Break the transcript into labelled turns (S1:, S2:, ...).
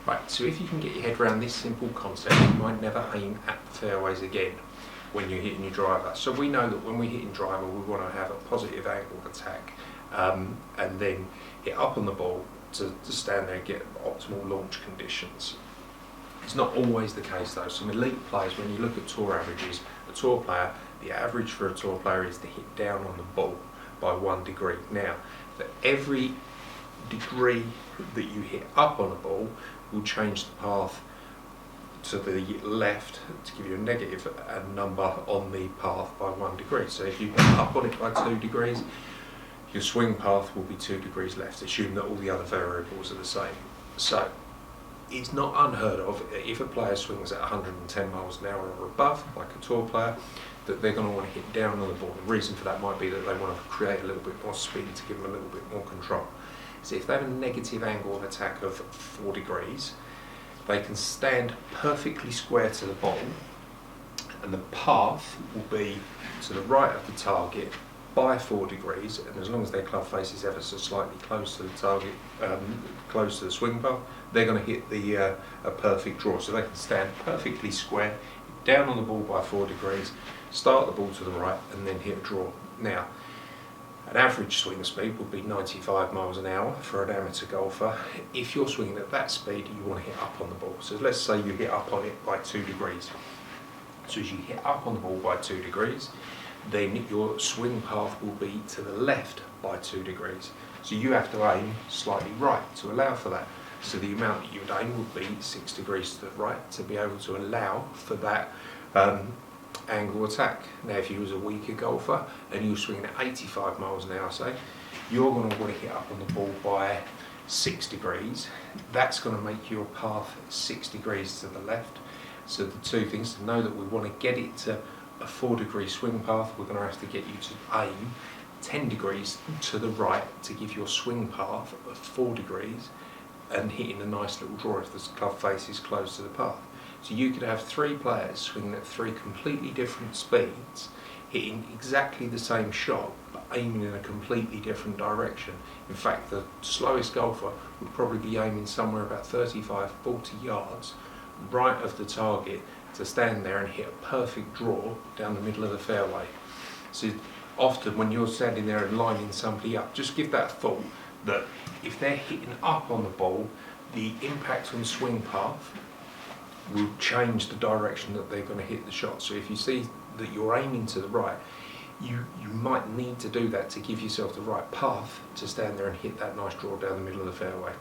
S1: Right, so if you can get your head around this simple concept, you might never aim at the fairways again when you're hitting your driver. So we know that when we're hitting driver, we want to have a positive angle of attack and then hit up on the ball to stand there and get optimal launch conditions. It's not always the case though. Some elite players, when you look at tour averages, a tour player, the average for a tour player is to hit down on the ball by 1 degree. Now, for every degree that you hit up on a ball will change the path to the left to give you a negative number on the path by 1 degree. So if you hit up on it by 2 degrees, your swing path will be 2 degrees left, assume that all the other variables are the same. So it's not unheard of if a player swings at 110 miles an hour or above, like a tour player, that they're going to want to hit down on the ball. The reason for that might be that they want to create a little bit more speed to give them a little bit more control. So if they have a negative angle of attack of 4 degrees, they can stand perfectly square to the ball, and the path will be to the right of the target by 4 degrees, and as long as their club face is ever so slightly close to the target, close to the swing path, they're going to hit a perfect draw. So they can stand perfectly square, down on the ball by 4 degrees, start the ball to the right, and then hit a draw. Now, an average swing speed would be 95 miles an hour for an amateur golfer. If you're swinging at that speed, you want to hit up on the ball. So let's say you hit up on it by 2 degrees. So as you hit up on the ball by 2 degrees, then your swing path will be to the left by 2 degrees. So you have to aim slightly right to allow for that. So the amount that you would aim would be 6 degrees to the right to be able to allow for that angle attack. Now if you was a weaker golfer and you were swinging at 85 miles an hour, say, you're going to want to hit up on the ball by 6 degrees. That's going to make your path 6 degrees to the left. So the two things to know, that we want to get it to a 4 degree swing path, we're going to have to get you to aim 10 degrees to the right to give your swing path of 4 degrees and hitting a nice little draw if the club face is close to the path. So you could have 3 players swinging at 3 completely different speeds, hitting exactly the same shot, but aiming in a completely different direction. In fact, the slowest golfer would probably be aiming somewhere about 35-40 yards right of the target to stand there and hit a perfect draw down the middle of the fairway. So often when you're standing there and lining somebody up, just give that thought that if they're hitting up on the ball, the impact on swing path will change the direction that they're going to hit the shot. So if you see that you're aiming to the right, you might need to do that to give yourself the right path to stand there and hit that nice draw down the middle of the fairway.